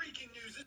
breaking news.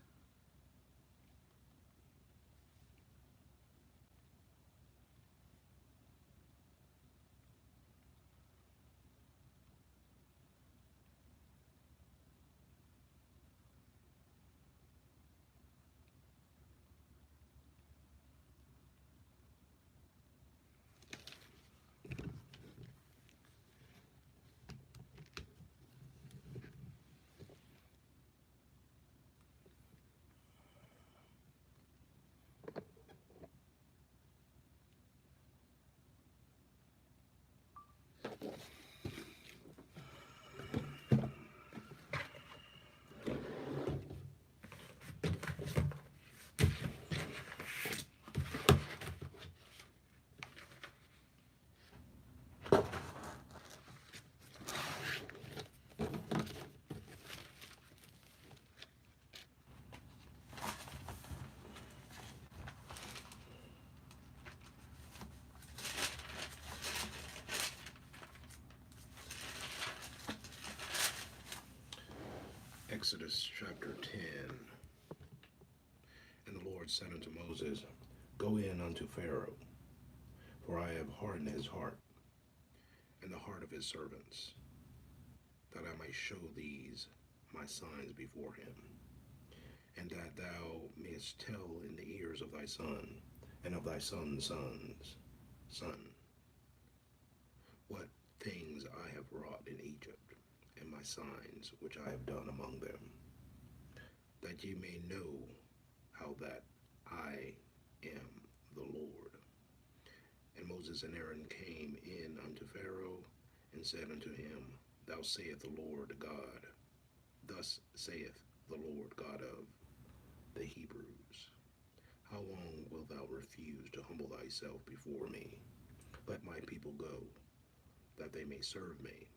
Exodus chapter 10. And the Lord said unto Moses, Go in unto Pharaoh, for I have hardened his heart, and the heart of his servants, that I might show these my signs before him, and that thou mayest tell in the ears of thy son, and of thy son's son, what things I have wrought in Egypt, and my signs which I have done among them, that ye may know how that I am the Lord. And Moses and Aaron came in unto Pharaoh, and said unto him, Thus saith the Lord God, thus saith the Lord God of the Hebrews, how long wilt thou refuse to humble thyself before me? Let my people go, that they may serve me.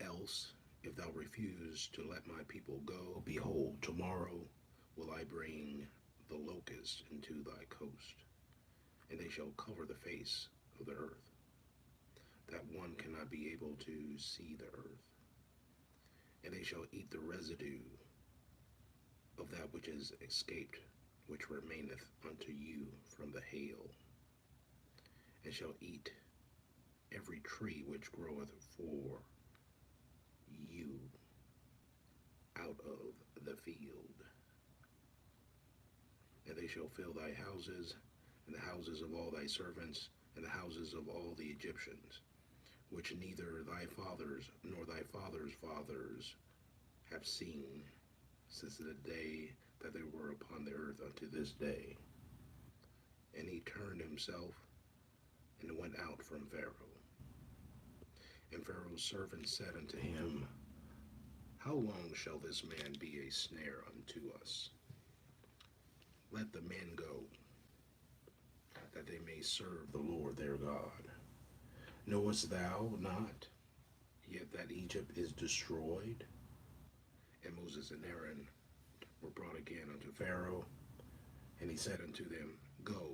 Else, if thou refuse to let my people go, behold, tomorrow will I bring the locust into thy coast, and they shall cover the face of the earth, that one cannot be able to see the earth. And they shall eat the residue of that which is escaped, which remaineth unto you from the hail, and shall eat every tree which groweth for you out of the field. And they shall fill thy houses, and the houses of all thy servants, and the houses of all the Egyptians, which neither thy fathers nor thy fathers' fathers have seen since the day that they were upon the earth unto this day. And he turned himself and went out from Pharaoh. And Pharaoh's servants said unto him, How long shall this man be a snare unto us? Let the men go, that they may serve the Lord their God. Knowest thou not yet that Egypt is destroyed? And Moses and Aaron were brought again unto Pharaoh, and he said unto them, Go,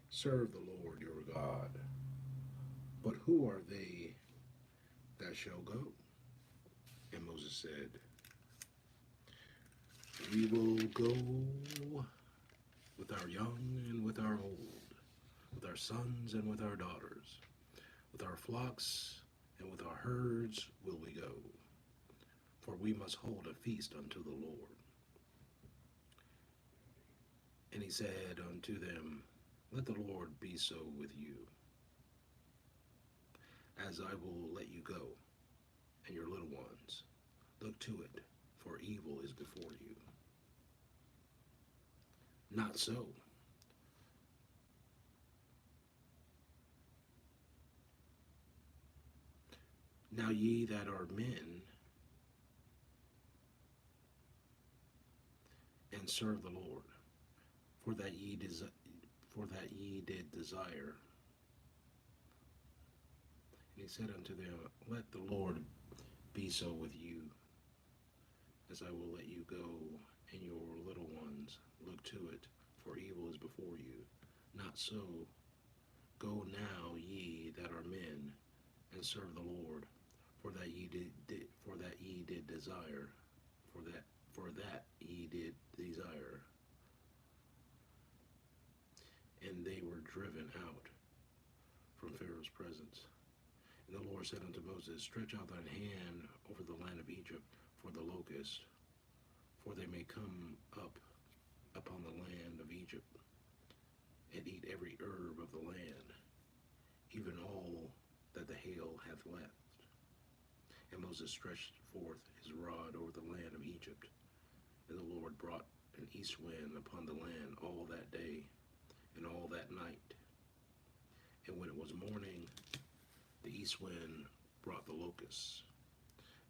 serve the Lord your God. But who are they that shall go? And Moses said, We will go with our young and with our old, with our sons and with our daughters, with our flocks and with our herds will we go, for we must hold a feast unto the Lord. And he said unto them, Let the Lord be so with you, as I will let you go, and your little ones. Look to it, for evil is before you. Not so. Now ye that are men, and serve the Lord, for that ye did desire. And he said unto them, Let the Lord be so with you, as I will let you go, and your little ones. Look to it, for evil is before you. Not so. Go now, ye that are men, and serve the Lord, for that ye did desire. did desire. And they were driven out from Pharaoh's presence. And the Lord said unto Moses, Stretch out thine hand over the land of Egypt for the locust, for they may come up upon the land of Egypt, and eat every herb of the land, even all that the hail hath left. And Moses stretched forth his rod over the land of Egypt, and the Lord brought an east wind upon the land all that day and all that night. And when it was morning, the east wind brought the locusts,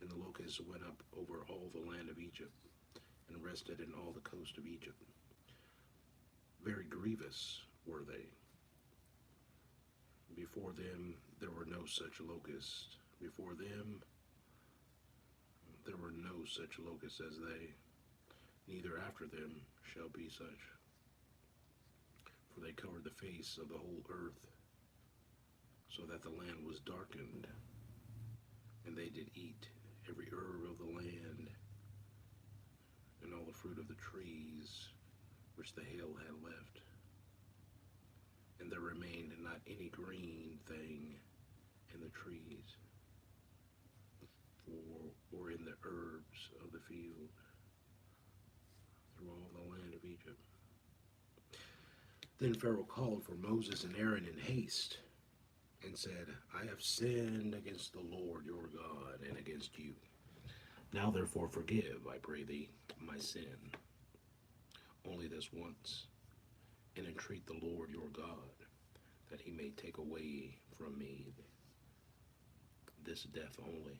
and the locusts went up over all the land of Egypt, and rested in all the coast of Egypt. Very grievous were they. Before them there were no such locusts. Before them there were no such locusts as they, neither after them shall be such. For they covered the face of the whole earth, so that the land was darkened, and they did eat every herb of the land, and all the fruit of the trees which the hail had left. And there remained not any green thing in the trees, or in the herbs of the field, through all the land of Egypt. Then Pharaoh called for Moses and Aaron in haste, and said, I have sinned against the Lord your God, and against you. Now therefore forgive, I pray thee, my sin, only this once, and entreat the Lord your God, that he may take away from me this death only.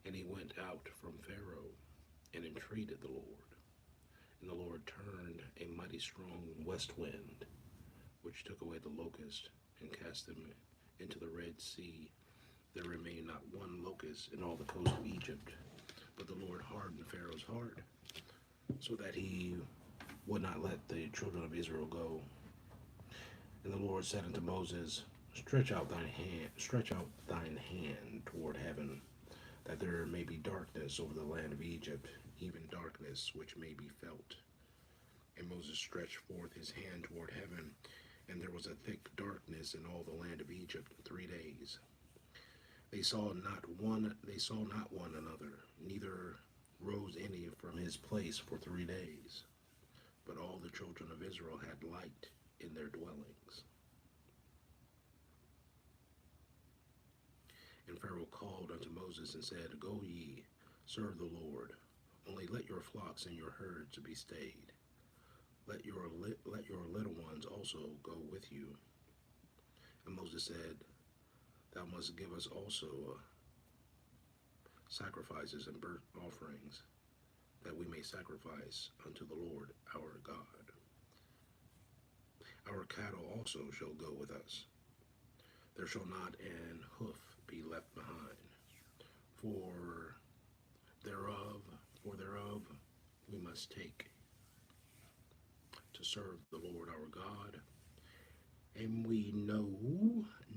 And he went out from Pharaoh, and entreated the Lord. And the Lord turned a mighty strong west wind, which took away the locust, and cast them into the Red Sea. There remained not one locust in all the coast of Egypt. But the Lord hardened Pharaoh's heart, so that he would not let the children of Israel go. And the Lord said unto Moses, Stretch out thine hand toward heaven, that there may be darkness over the land of Egypt, even darkness which may be felt. And Moses stretched forth his hand toward heaven, and there was a thick darkness in all the land of Egypt 3 days. They saw not one another, neither rose any from his place for 3 days. But all the children of Israel had light in their dwellings. And Pharaoh called unto Moses and said, Go ye, serve the Lord. Only let your flocks and your herds be stayed. Let your little ones also go with you. And Moses said, Thou must give us also sacrifices and burnt offerings, that we may sacrifice unto the Lord our God. Our cattle also shall go with us. There shall not an hoof be left behind. For thereof we must take to serve the Lord our God. And we know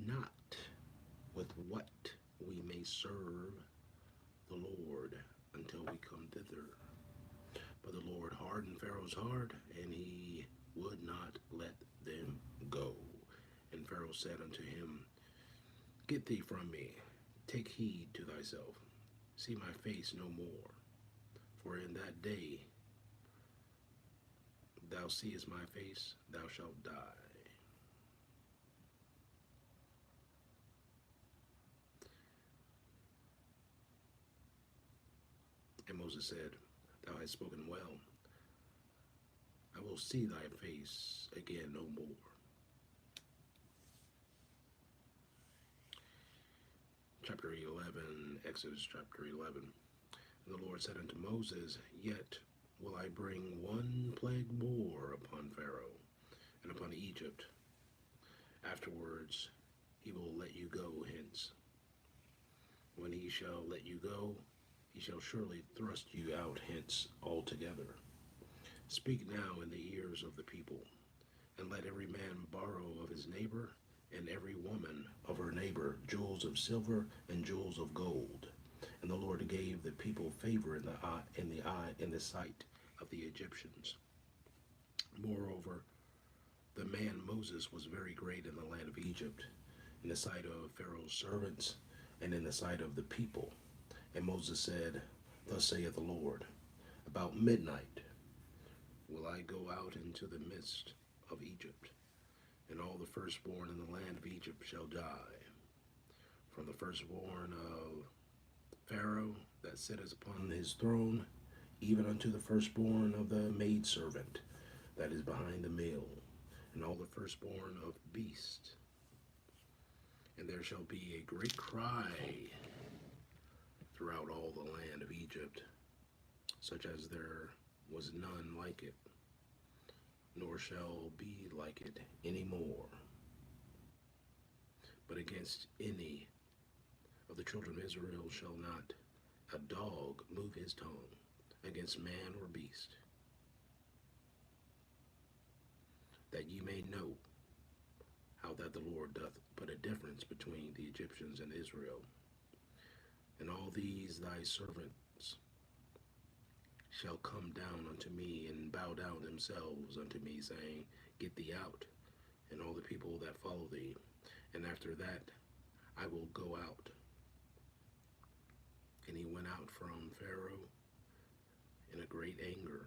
not with what we may serve the Lord until we come thither. But the Lord hardened Pharaoh's heart, and he would not let them go. And Pharaoh said unto him, Get thee from me, take heed to thyself, see my face no more. For in that day thou seest my face, thou shalt die. And Moses said, Thou hast spoken well. I will see thy face again no more. Chapter 11, Exodus chapter 11. And the Lord said unto Moses, Yet will I bring one plague more upon Pharaoh and upon Egypt. Afterwards he will let you go hence. When he shall let you go, he shall surely thrust you out hence altogether. Speak now in the ears of the people, and let every man borrow of his neighbor, and every woman of her neighbor, jewels of silver and jewels of gold, And the Lord gave the people favor in the sight of the Egyptians. Moreover, the man Moses was very great in the land of Egypt, in the sight of Pharaoh's servants, and in the sight of the people. And Moses said, Thus saith the Lord, about midnight will I go out into the midst of Egypt, and all the firstborn in the land of Egypt shall die, from the firstborn of Pharaoh that sitteth upon his throne, even unto the firstborn of the maidservant that is behind the mill, and all the firstborn of beast. And there shall be a great cry throughout all the land of Egypt, such as there was none like it, nor shall be like it any more. But against any of the children of Israel shall not a dog move his tongue against man or beast, that ye may know how that the Lord doth put a difference between the Egyptians and Israel. And all these thy servants shall come down unto me and bow down themselves unto me, saying, Get thee out, and all the people that follow thee. And after that I will go out. And he went out from Pharaoh in a great anger.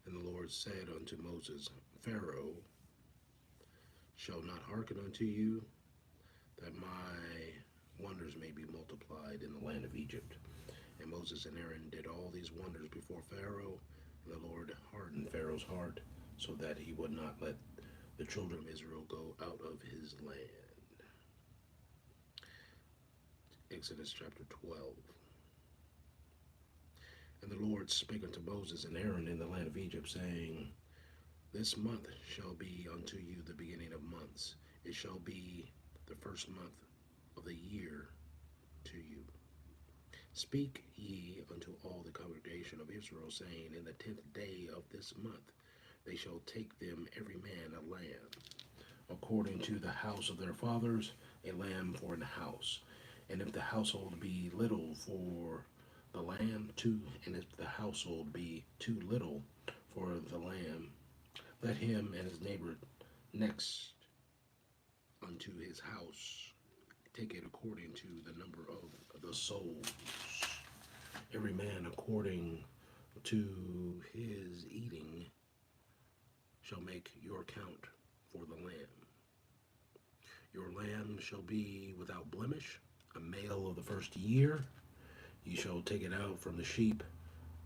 And the Lord said unto Moses, Pharaoh shall not hearken unto you, that my wonders may be multiplied in the land of Egypt. And Moses and Aaron did all these wonders before Pharaoh, and the Lord hardened Pharaoh's heart, so that he would not let the children of Israel go out of his land. Exodus chapter 12. And the Lord spake unto Moses and Aaron in the land of Egypt, saying, This month shall be unto you the beginning of months. It shall be the first month of the year to you. Speak ye unto all the congregation of Israel, saying, In the 10th day of this month they shall take them every man a lamb, according to the house of their fathers, a lamb for an house. And if the household be little for the lamb, two, and if the household be too little for the lamb, let him and his neighbor next unto his house take it according to the number of the souls, every man according to his eating shall make your count for the lamb. Your lamb shall be without blemish, a male of the first year. You shall take it out from the sheep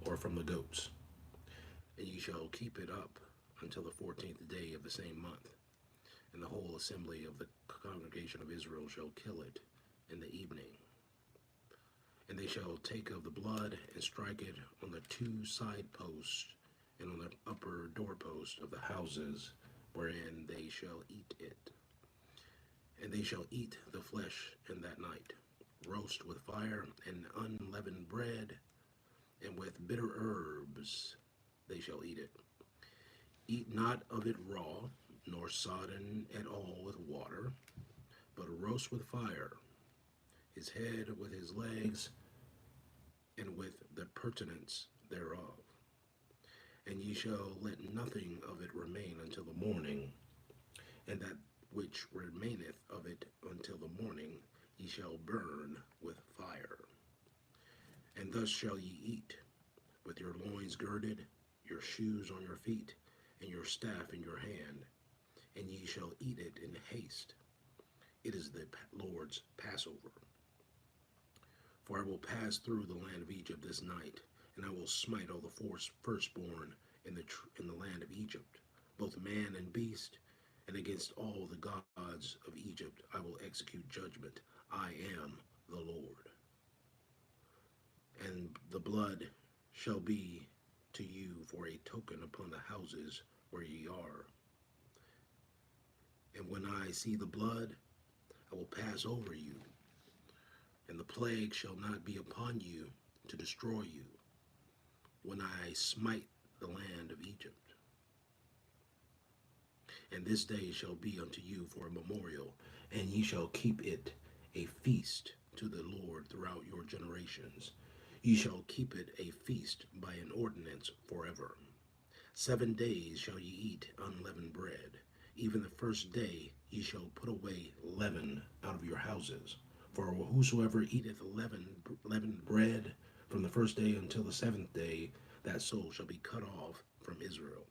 or from the goats, and ye shall keep it up until the 14th day of the same month. And the whole assembly of the congregation of Israel shall kill it in the evening. And they shall take of the blood and strike it on the two side posts and on the upper doorpost of the houses wherein they shall eat it. And they shall eat the flesh in that night, roast with fire and unleavened bread, and with bitter herbs they shall eat it. Eat not of it raw, nor sodden at all with water, but roast with fire, his head with his legs, and with the purtenance thereof. And ye shall let nothing of it remain until the morning, and that which remaineth of it until the morning ye shall burn with fire. And thus shall ye eat, with your loins girded, your shoes on your feet, and your staff in your hand, and ye shall eat it in haste. It is the Lord's Passover. For I will pass through the land of Egypt this night, and I will smite all the firstborn in the land of Egypt, both man and beast, and against all the gods of Egypt I will execute judgment. I am the Lord. And the blood shall be to you for a token upon the houses where ye are. And when I see the blood, I will pass over you, and the plague shall not be upon you to destroy you, when I smite the land of Egypt. And this day shall be unto you for a memorial, and ye shall keep it a feast to the Lord throughout your generations. Ye shall keep it a feast by an ordinance forever. 7 days shall ye eat unleavened bread. Even the first day ye shall put away leaven out of your houses. For whosoever eateth leavened bread from the first day until the 7th day, that soul shall be cut off from Israel.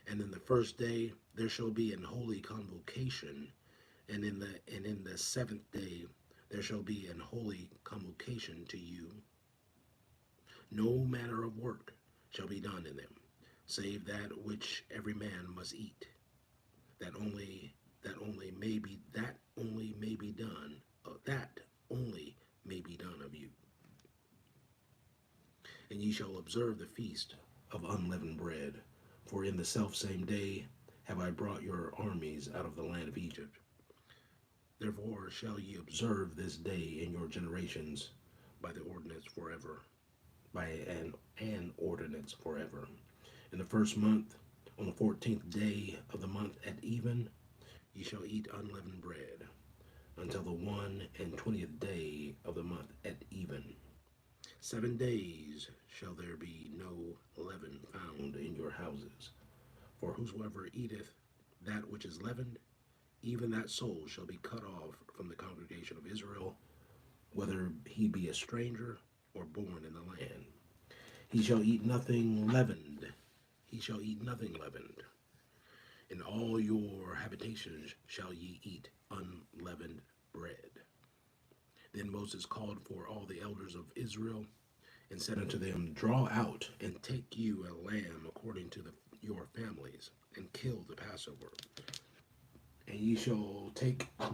And in the first day there shall be an holy convocation, and in the 7th day there shall be an holy convocation to you. No manner of work shall be done in them, save that which every man must eat. That only may be done of you. And ye shall observe the feast of unleavened bread, for in the selfsame day have I brought your armies out of the land of Egypt. Therefore shall ye observe this day in your generations by the ordinance forever, by an ordinance forever. In the first month, on the 14th day of the month at even, ye shall eat unleavened bread, until the 21st day of the month at even. 7 days shall there be no leaven found in your houses. For whosoever eateth that which is leavened, even that soul shall be cut off from the congregation of Israel, whether he be a stranger or born in the land. He shall eat nothing leavened. He shall eat nothing leavened. In all your habitations shall ye eat unleavened bread. Then Moses called for all the elders of Israel, and said unto them, Draw out, and take you a lamb according to your families, and kill the Passover. And ye shall take a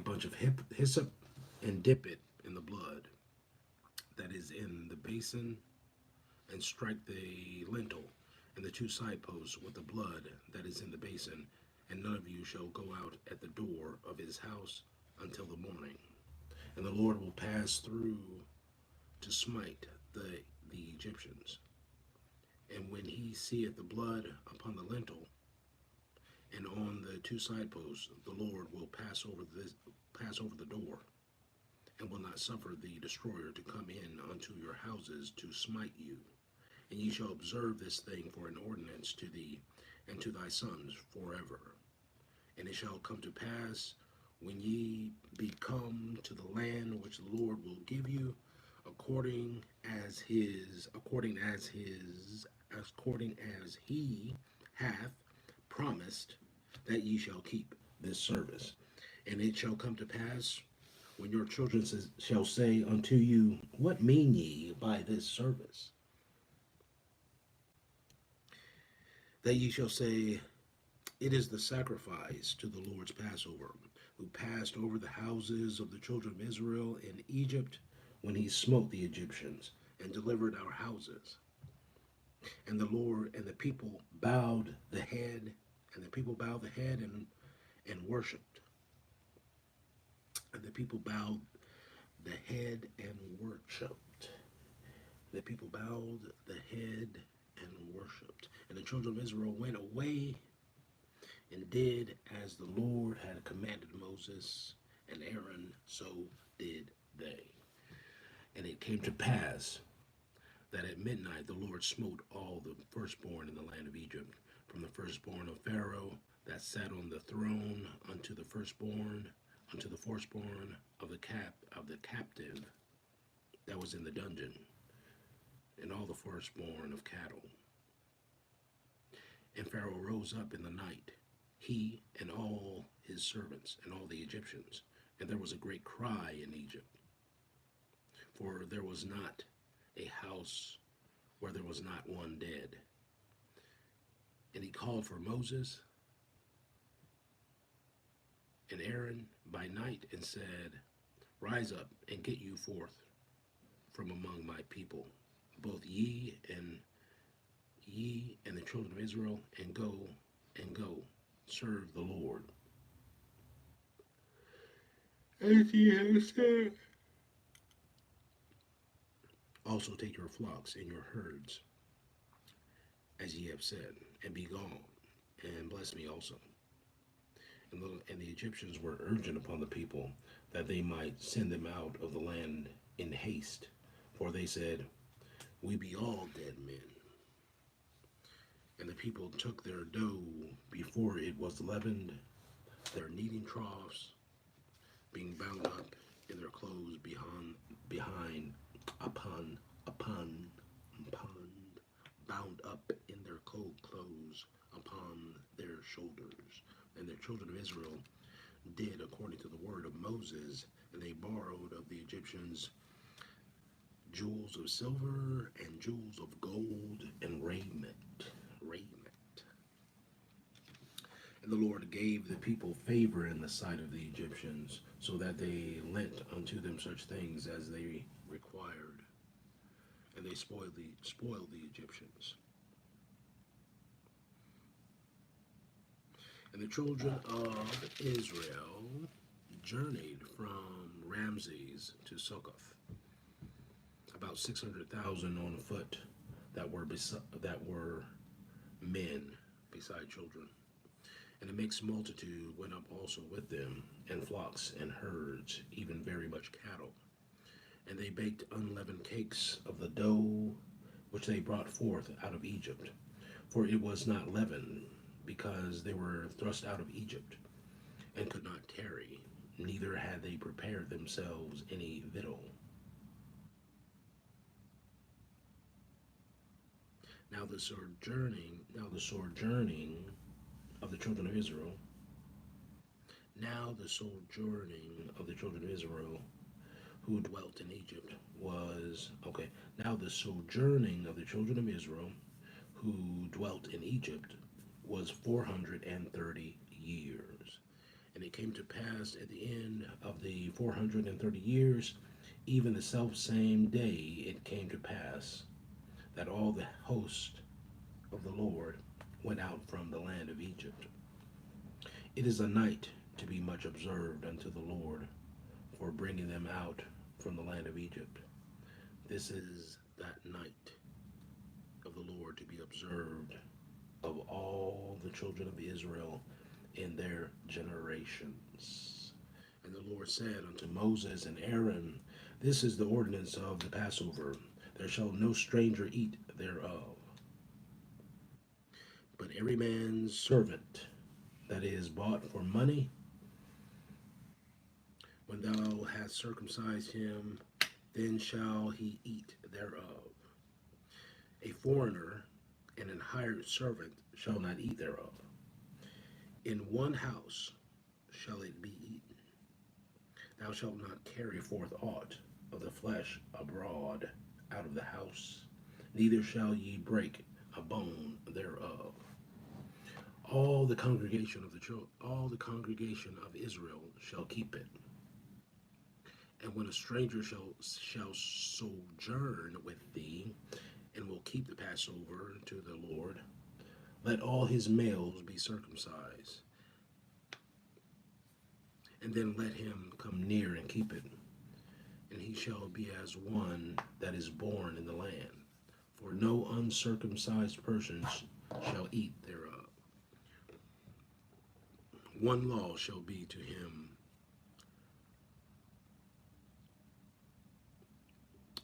bunch of hyssop, and dip it in the blood that is in the basin, and strike the lintel and the 2 side posts with the blood that is in the basin, and none of you shall go out at the door of his house until the morning. And the Lord will pass through to smite the Egyptians. And when he seeth the blood upon the lintel and on the 2 side posts, the Lord will pass over the door, and will not suffer the destroyer to come in unto your houses to smite you. And ye shall observe this thing for an ordinance to thee and to thy sons forever. And it shall come to pass, when ye be come to the land which the Lord will give you, according as he hath promised, that ye shall keep this service. And it shall come to pass, when your children shall say unto you, What mean ye by this service? That ye shall say, It is the sacrifice to the Lord's Passover, who passed over the houses of the children of Israel in Egypt, when he smote the Egyptians and delivered our houses. And the Lord and the people bowed the head, and worshipped. And the people bowed the head and worshipped. The people bowed the head and worshipped. And the children of Israel went away and did as the Lord had commanded Moses and Aaron, so did they. And it came to pass that at midnight the Lord smote all the firstborn in the land of Egypt, from the firstborn of Pharaoh that sat on the throne unto the firstborn, unto the firstborn of the captive that was in the dungeon, and all the firstborn of cattle. And Pharaoh rose up in the night, he and all his servants and all the Egyptians, and there was a great cry in Egypt. For there was not a house where there was not one dead. And he called for Moses and Aaron by night and said, Rise up and get you forth from among my people, both ye and ye and the children of Israel, and go, serve the Lord. As ye have said. Also take your flocks and your herds, as ye have said, and be gone, and bless me also. And the Egyptians were urgent upon the people that they might send them out of the land in haste. For they said, we be all dead men. And the people took their dough before it was leavened, their kneading troughs, being bound up in their clothes behind upon, bound up in their clothes upon their shoulders. And the children of Israel did according to the word of Moses, and they borrowed of the Egyptians jewels of silver and jewels of gold and raiment. And the Lord gave the people favor in the sight of the Egyptians, so that they lent unto them such things as they required, and they spoiled the Egyptians. And the children of Israel journeyed from Ramses to Succoth, about 600,000 on foot, that were men beside children. And a mixed multitude went up also with them, and flocks and herds, even very much cattle. And they baked unleavened cakes of the dough which they brought forth out of Egypt. For it was not leavened, because they were thrust out of Egypt, and could not tarry, neither had they prepared themselves any victual. Now the sojourning of the children of Israel. Now the sojourning of the children of Israel who dwelt in Egypt was, okay, now the sojourning of the children of Israel who dwelt in Egypt was 430 years. And it came to pass at the end of the 430 years, even the selfsame day it came to pass, that all the host of the Lord went out from the land of Egypt. It is a night to be much observed unto the Lord for bringing them out from the land of Egypt. This is that night of the Lord to be observed of all the children of Israel in their generations. And the Lord said unto Moses and Aaron, this is the ordinance of the Passover. There shall no stranger eat thereof, but every man's servant that is bought for money, when thou hast circumcised him, then shall he eat thereof. A foreigner and an hired servant shall not eat thereof. In one house shall it be eaten. Thou shalt not carry forth aught of the flesh abroad out of the house, neither shall ye break a bone thereof. All the congregation of Israel shall keep it. And when a stranger shall sojourn with thee, and will keep the Passover to the Lord, let all his males be circumcised, and then let him come near and keep it. And he shall be as one that is born in the land, for no uncircumcised person shall eat thereof. One law shall be to him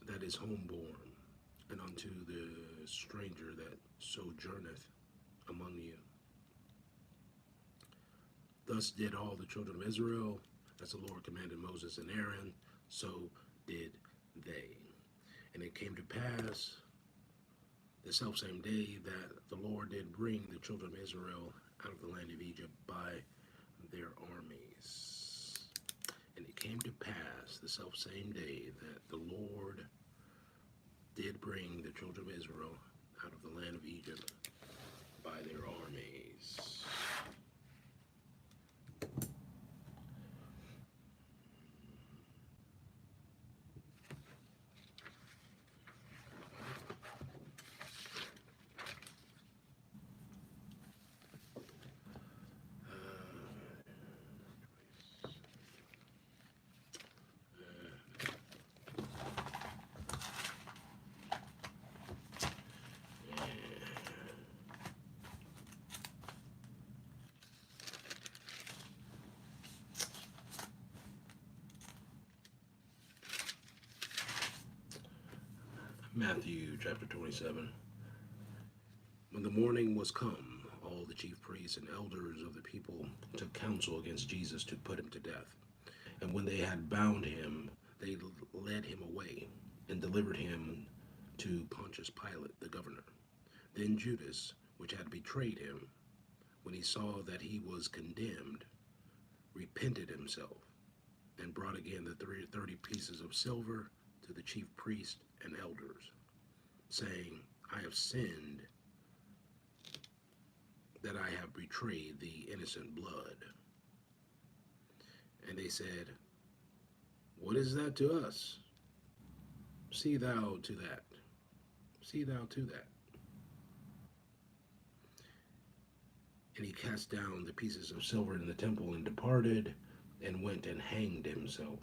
that is homeborn, and unto the stranger that sojourneth among you. Thus did all the children of Israel, as the Lord commanded Moses and Aaron, so did they. And it came to pass the selfsame day that the Lord did bring the children of Israel out of the land of Egypt by their armies. And it came to pass the selfsame day that the Lord did bring the children of Israel out of the land of Egypt by their armies. Matthew chapter 27. When the morning was come, all the chief priests and elders of the people took counsel against Jesus to put him to death. And when they had bound him, they led him away and delivered him to Pontius Pilate, the governor. Then Judas, which had betrayed him, when he saw that he was condemned, repented himself, and brought again the 30 pieces of silver to the chief priests and elders, saying, I have sinned that I have betrayed the innocent blood. And they said, What is that to us? See thou to that. See thou to that. And he cast down the pieces of silver in the temple and departed and went and hanged himself.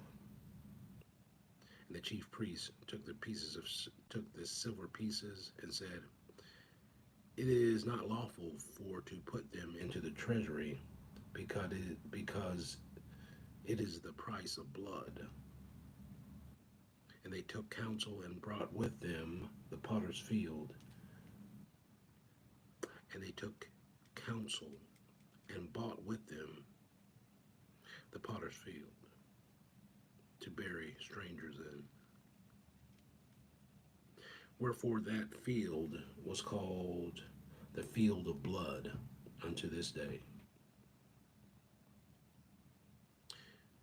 And the chief priests took the silver pieces and said, It is not lawful for to put them into the treasury, because it is the price of blood. And they took counsel and brought with them the potter's field. And they took counsel and bought with them the potter's field to bury strangers in. Wherefore that field was called the field of blood unto this day.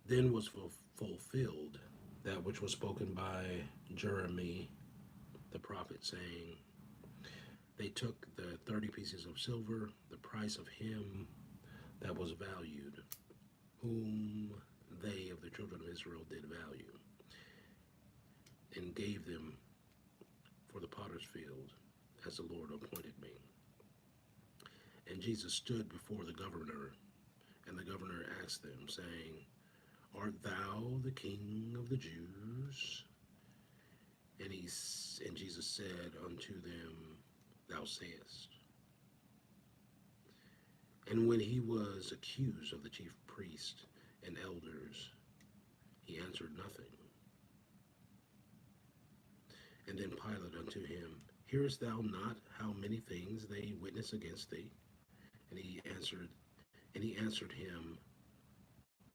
Then was fulfilled that which was spoken by Jeremy the prophet, saying, They took the 30 pieces of silver, the price of him that was valued, whom they of the children of Israel did value, and gave them for the potter's field, as the Lord appointed me. And Jesus stood before the governor, and the governor asked them, saying, Art thou the King of the Jews? And Jesus said unto them, Thou sayest. And when he was accused of the chief priests and elders, he answered nothing. And then Pilate unto him, Hearest thou not how many things they witness against thee? And he answered him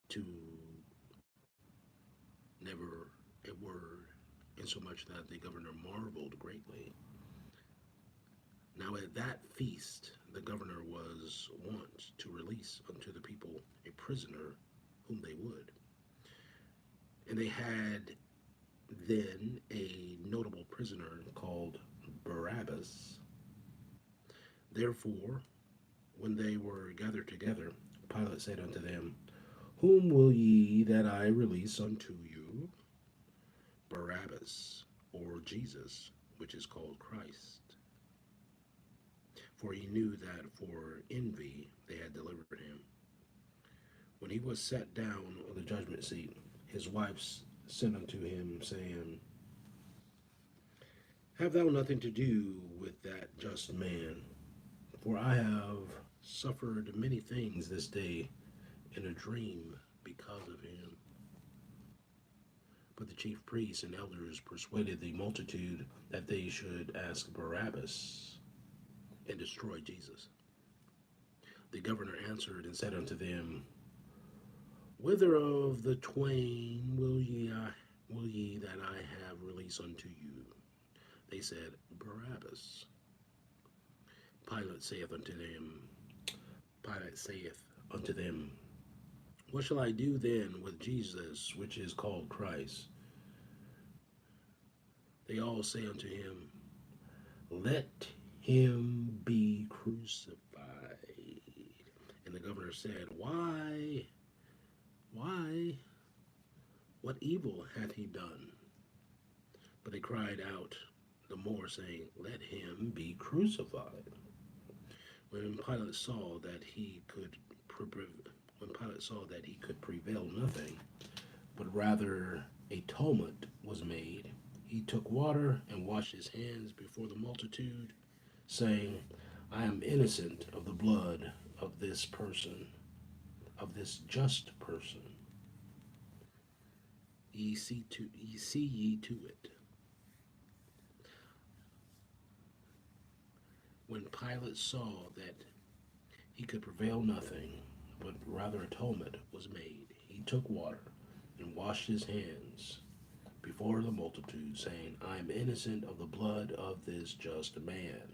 to never a word, insomuch that the governor marveled greatly. Now at that feast the governor was wont to release unto the people a prisoner whom they would. And they had then a notable prisoner called Barabbas. Therefore, when they were gathered together, Pilate said unto them, Whom will ye that I release unto you? Barabbas, or Jesus, which is called Christ. For he knew that for envy they had delivered him. When he was set down on the judgment seat, his wife sent unto him, saying, Have thou nothing to do with that just man, for I have suffered many things this day in a dream because of him. But the chief priests and elders persuaded the multitude that they should ask Barabbas and destroy Jesus. The governor answered and said unto them, Whither of the twain will ye that I have release unto you? They said, Barabbas. Pilate saith unto them, What shall I do then with Jesus, which is called Christ? They all say unto him, Let him be crucified. And the governor said, Why? What evil hath he done? But they cried out the more, saying, Let him be crucified. When Pilate saw that he could prevail nothing, but rather a tumult was made, he took water and washed his hands before the multitude, saying, I am innocent of the blood of this person, of this just person. Ye see ye to it. When Pilate saw that he could prevail nothing, but rather atonement was made, he took water and washed his hands before the multitude, saying, I am innocent of the blood of this just man.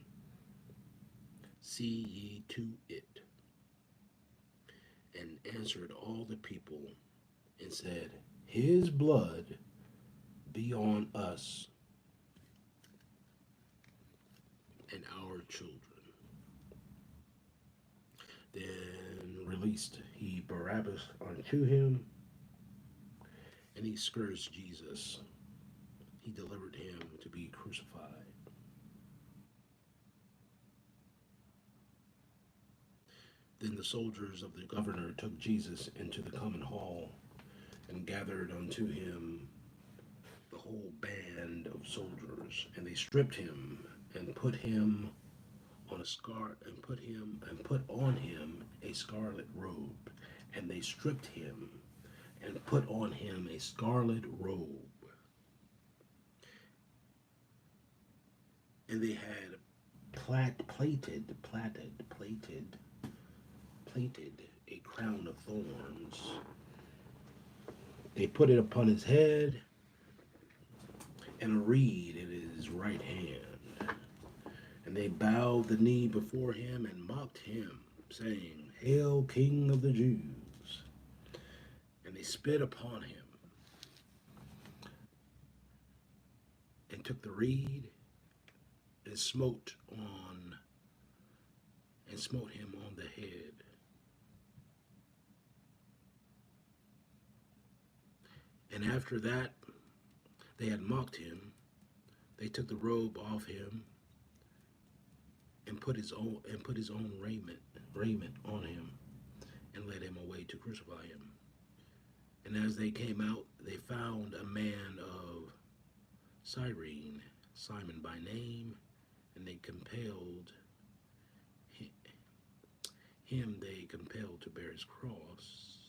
See ye to it. And answered all the people and said, His blood be on us and our children. Then released he Barabbas unto him, and he scourged Jesus. He delivered him to be crucified. Then the soldiers of the governor took Jesus into the common hall and gathered unto him the whole band of soldiers, and they stripped him and put him on a scar and put on him a scarlet robe, and they stripped him and put on him a scarlet robe, and they had plated a crown of thorns. They put it upon his head, and a reed in his right hand. And they bowed the knee before him and mocked him, saying, Hail, King of the Jews! And they spit upon him, and took the reed, and smote him on the head. And after that they had mocked him, they took the robe off him and put his own raiment on him, and led him away to crucify him. And as they came out, they found a man of Cyrene, Simon by name, and they compelled to bear his cross.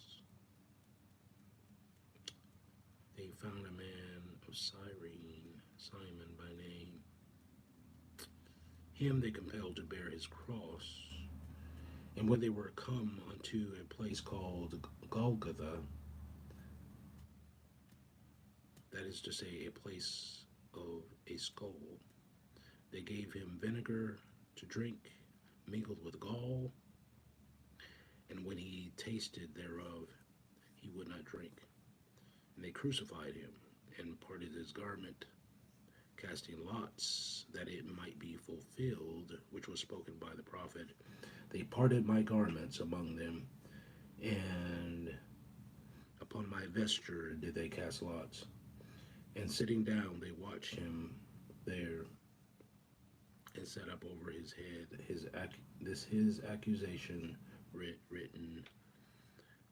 They found a man of Cyrene, Simon by name. Him they compelled to bear his cross. And when they were come unto a place called Golgotha, that is to say, a place of a skull, they gave him vinegar to drink, mingled with gall. And when he tasted thereof, he would not drink. And they crucified him, and parted his garment, casting lots, that it might be fulfilled, which was spoken by the prophet. They parted my garments among them, and upon my vesture did they cast lots. And sitting down, they watched him there, and set up over his head his accusation written,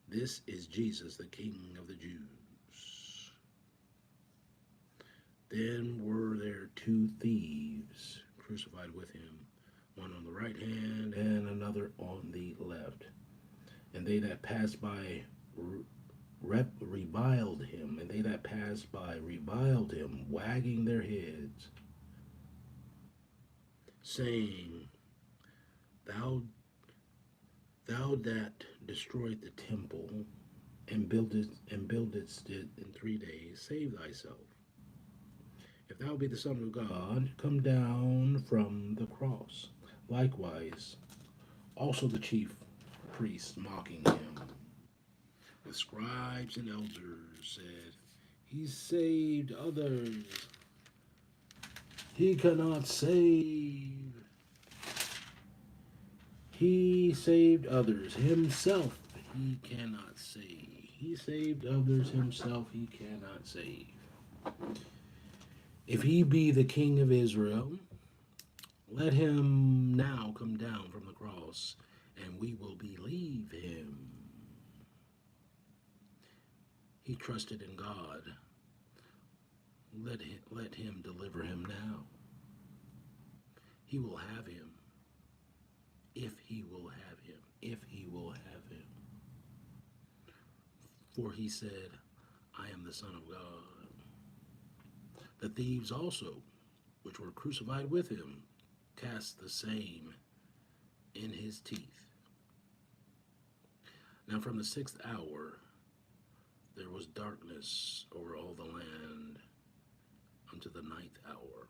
This is Jesus, the King of the Jews. Then were there two thieves crucified with him, one on the right hand and another on the left. And they that passed by reviled him, wagging their heads, saying, Thou that destroyed the temple and buildedst it in 3 days, save thyself. If thou be the Son of God, come down from the cross. Likewise, also the chief priests mocking him, with scribes and elders, said, He saved others. He cannot save. He saved others. Himself he cannot save. He saved others. Himself he cannot save. If he be the King of Israel, let him now come down from the cross, and we will believe him. He trusted in God. Let him deliver him now. He will have him. If he will have him. If he will have him. For he said, I am the Son of God. The thieves also, which were crucified with him, cast the same in his teeth. Now from the 6th hour there was darkness over all the land unto the 9th hour.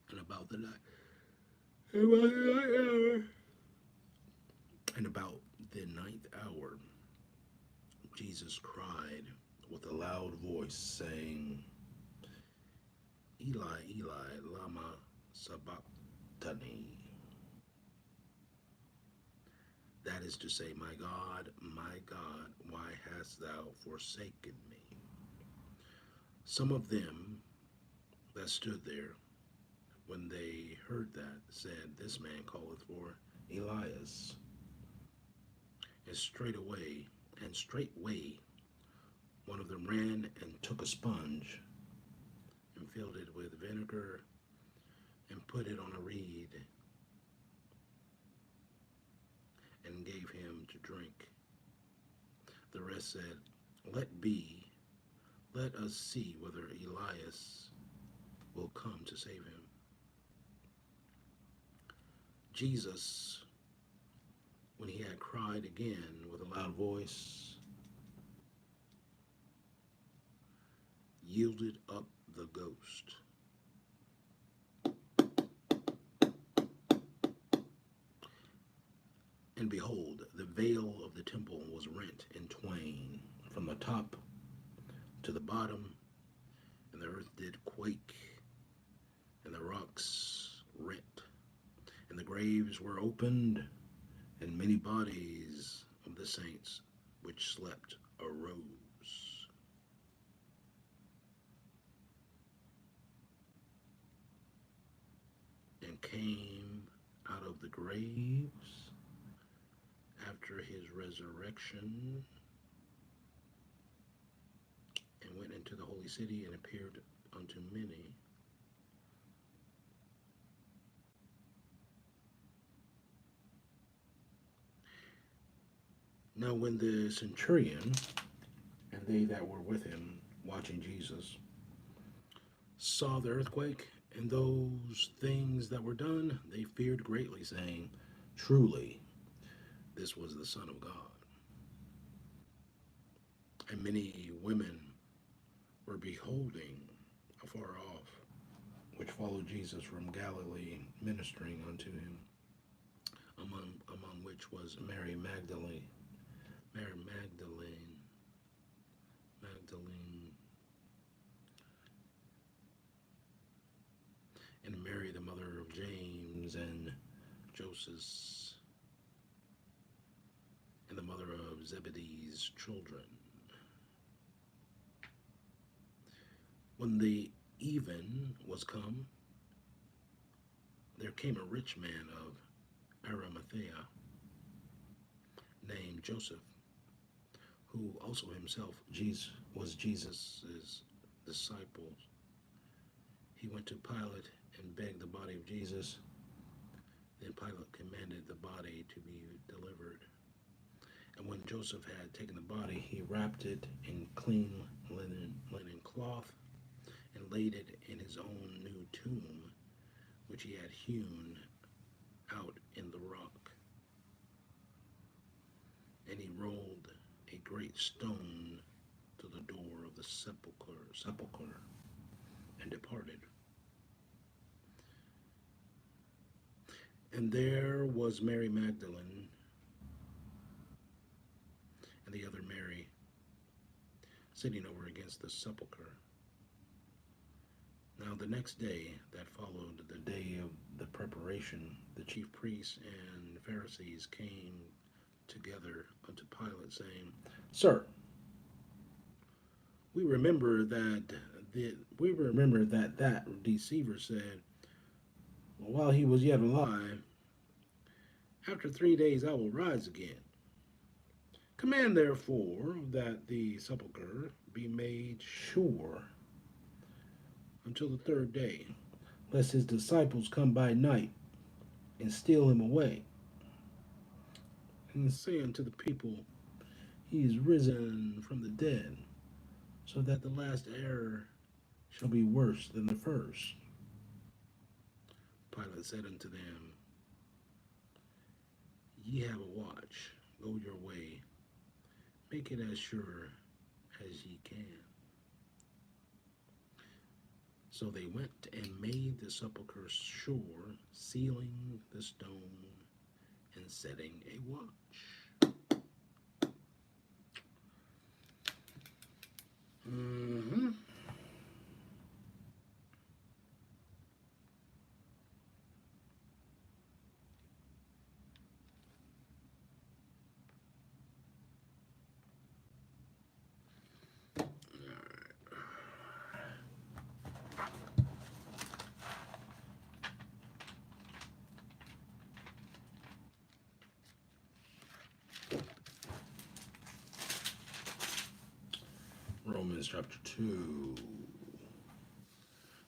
And about the night, and about the 9th hour, Jesus cried with a loud voice, saying, Eli, Eli, lama sabachthani. That is to say, my God, why hast thou forsaken me? Some of them that stood there, when they heard that, said, This man calleth for Elias. And straightway, one of them ran and took a sponge and filled it with vinegar and put it on a reed and gave him to drink. The rest said, Let be, let us see whether Elias will come to save him. Jesus, when he had cried again with a loud voice, yielded up the ghost. And behold, the veil of the temple was rent in twain from the top to the bottom, and the earth did quake, and the rocks rent, and the graves were opened, and many bodies of the saints which slept arose. And came out of the graves after his resurrection, and went into the holy city and appeared unto many. Now when the centurion and they that were with him watching Jesus saw the earthquake and those things that were done, they feared greatly, saying, Truly, this was the Son of God. And many women were beholding afar off, which followed Jesus from Galilee, ministering unto him, among which was Mary Magdalene, and Mary, the mother of James and Joseph, and the mother of Zebedee's children. When the even was come, there came a rich man of Arimathea, named Joseph, who also himself was Jesus' disciple. He went to Pilate and begged the body of Jesus. Then Pilate commanded the body to be delivered. And when Joseph had taken the body, he wrapped it in clean linen cloth and laid it in his own new tomb, which he had hewn out in the rock. And he rolled a great stone to the door of the sepulchre, and departed. And there was Mary Magdalene and the other Mary sitting over against the sepulchre. Now the next day that followed the day of the preparation, the chief priests and Pharisees came together unto Pilate, saying, Sir, we remember that that deceiver said, while he was yet alive, After 3 days I will rise again. Command therefore that the sepulchre be made sure until the 3rd day, lest his disciples come by night and steal him away, and say unto the people, He is risen from the dead, so that the last error shall be worse than the first. Pilate said unto them, Ye have a watch, go your way, make it as sure as ye can. So they went and made the sepulchre sure, sealing the stone and setting a watch. Mm-hmm. Romans chapter 2.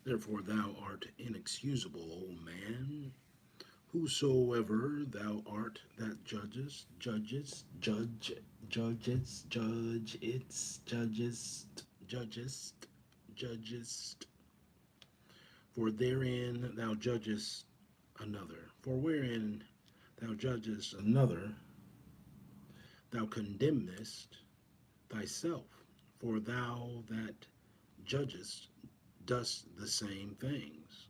Therefore thou art inexcusable, O man. Whosoever thou art that judgest, for therein thou judgest another. For wherein thou judgest another, thou condemnest thyself. For thou that judgest dost the same things.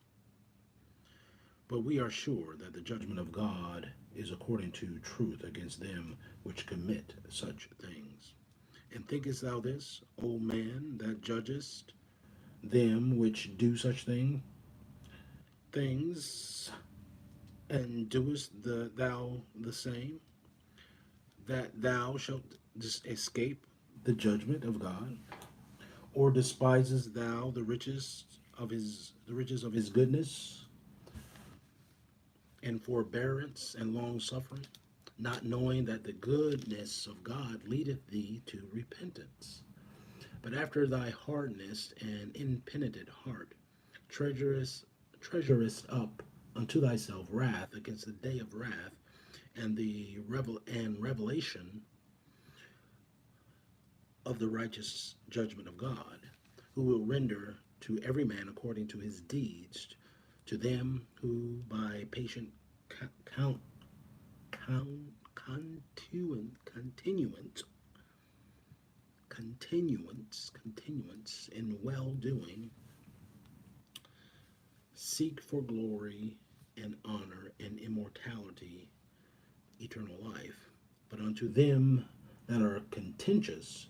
But we are sure that the judgment of God is according to truth against them which commit such things. And thinkest thou this, O man, that judgest them which do such things, and doest thou the same, that thou shalt escape the judgment of God? Or despisest thou the riches of his goodness and forbearance and long suffering, not knowing that the goodness of God leadeth thee to repentance? But after thy hardness and impenitent heart treasurest up unto thyself wrath against the day of wrath and the revelation of the righteous judgment of God, who will render to every man according to his deeds, to them who by patient count, continuance in well doing, seek for glory and honor and immortality, eternal life. But unto them that are contentious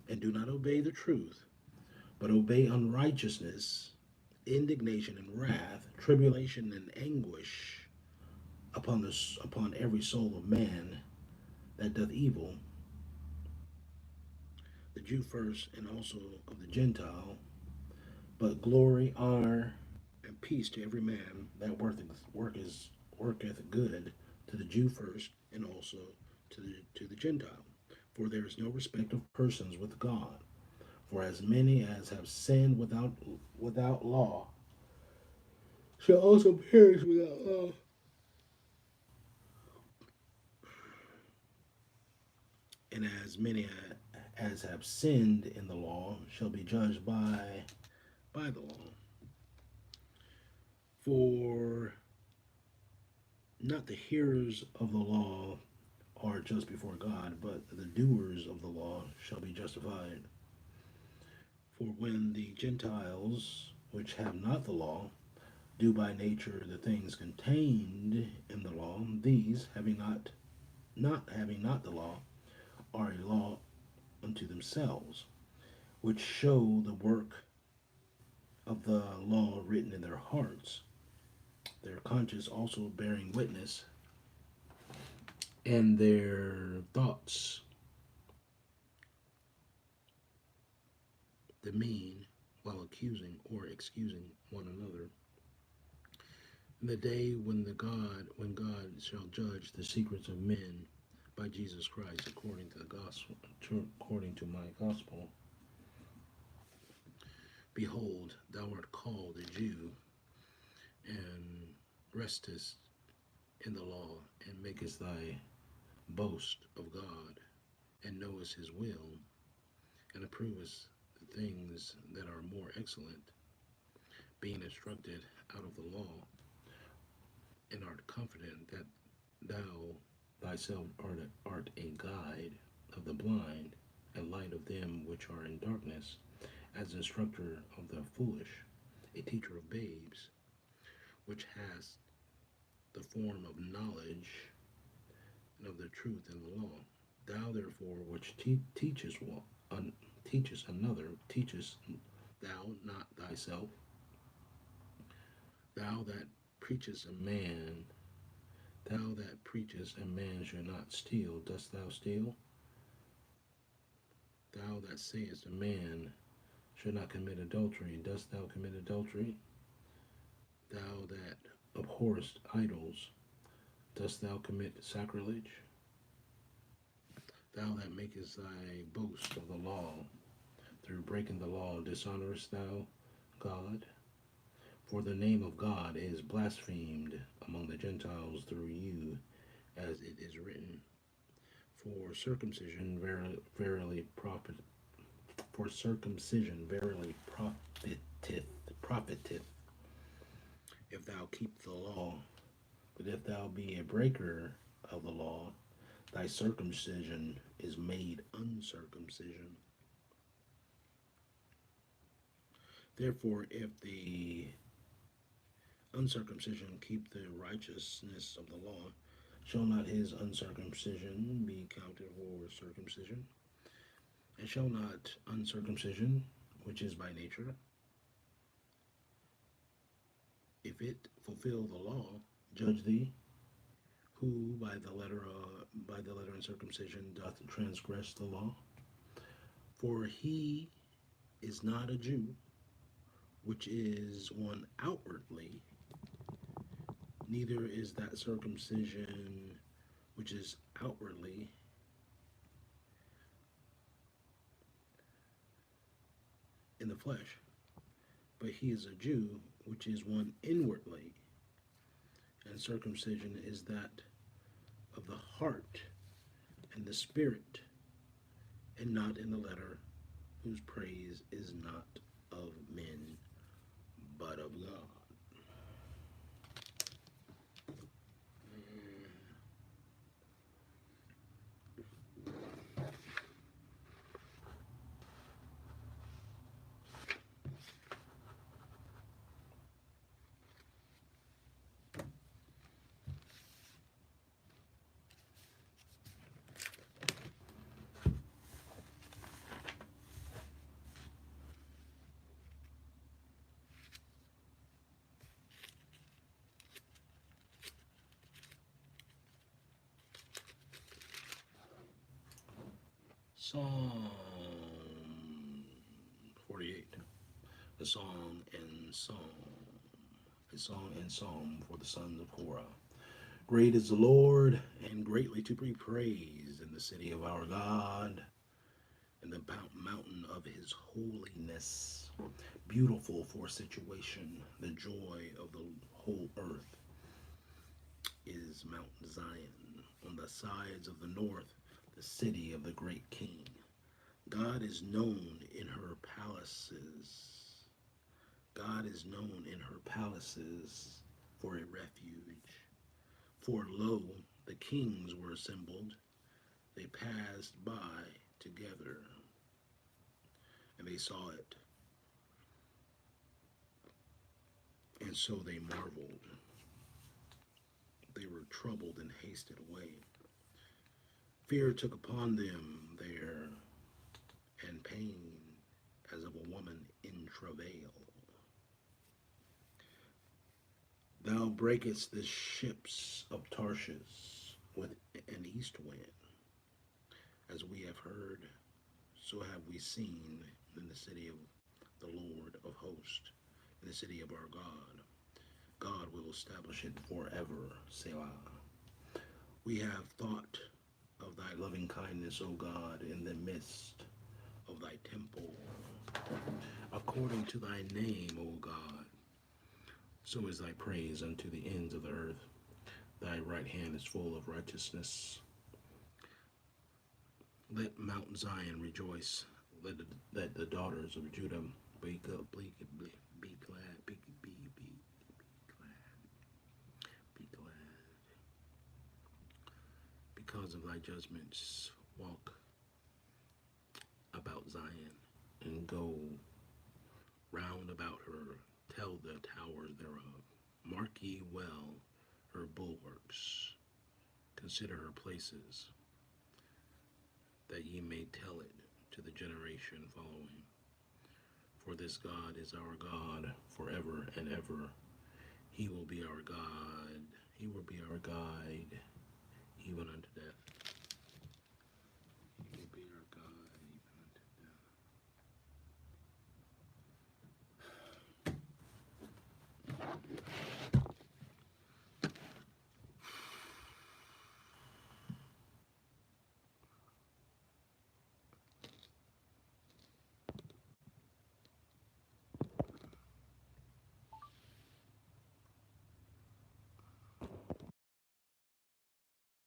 and do not obey the truth, but obey unrighteousness, indignation and wrath, tribulation and anguish upon every soul of man that doth evil, the Jew first, and also of the Gentile, but glory, honor, and peace to every man that worketh good, to the Jew first, and also to the Gentile. For there is no respect of persons with God. For as many as have sinned without law shall also perish without law. And as many as have sinned in the law shall be judged by the law. For not the hearers of the law are just before God, but the doers of the law shall be justified. For when the Gentiles, which have not the law, do by nature the things contained in the law, these, having not the law, are a law unto themselves, which show the work of the law written in their hearts, their conscience also bearing witness, and their thoughts demean while accusing or excusing one another. In the day when God shall judge the secrets of men by Jesus Christ according to the gospel, according to my gospel. Behold, thou art called a Jew, and restest in the law, and makest thy boast of God, and knowest his will, and approvest the things that are more excellent, being instructed out of the law, and art confident that thou thyself art a guide of the blind, a light of them which are in darkness, as instructor of the foolish, a teacher of babes, which hast the form of knowledge and of the truth in the law. Thou therefore which teachest another, teachest thou not thyself? Thou that preachest a man should not steal, dost thou steal? Thou that sayest a man should not commit adultery, dost thou commit adultery? Thou that abhorrest idols, dost thou commit sacrilege? Thou that makest thy boast of the law, through breaking the law, dishonorest thou God? For the name of God is blasphemed among the Gentiles through you, as it is written, For circumcision verily profiteth, if thou keep the law. But if thou be a breaker of the law, thy circumcision is made uncircumcision. Therefore, if the uncircumcision keep the righteousness of the law, shall not his uncircumcision be counted for circumcision? And shall not uncircumcision, which is by nature, if it fulfill the law, judge thee, who by the letter and circumcision doth transgress the law? For he is not a Jew, which is one outwardly, neither is that circumcision which is outwardly, in the flesh, but he is a Jew, which is one inwardly, and circumcision is that of the heart and the spirit, and not in the letter, whose praise is not of men, but of God. Psalm 48, a song and psalm for the sons of Korah. Great is the Lord, and greatly to be praised in the city of our God, in the mountain of his holiness. Beautiful for situation, the joy of the whole earth is Mount Zion, on the sides of the north, the city of the great king. God is known in her palaces. God is known in her palaces for a refuge. For lo, the kings were assembled. They passed by together, and they saw it. And so they marveled. They were troubled and hasted away. Fear took upon them there, and pain as of a woman in travail. Thou breakest the ships of Tarshish with an east wind. As we have heard, so have we seen in the city of the Lord of hosts, in the city of our God. God will establish it forever, Selah. We have thought of thy loving kindness, O God, in the midst of thy temple, according to thy name, O God. So is thy praise unto the ends of the earth. Thy right hand is full of righteousness. Let Mount Zion rejoice. let the daughters of Judah be glad, be glad, because of thy judgments. Walk about Zion and go round about her. Tell the towers thereof. Mark ye well her bulwarks. Consider her places, that ye may tell it to the generation following. For this God is our God forever and ever. He will be our God. He will be our guide.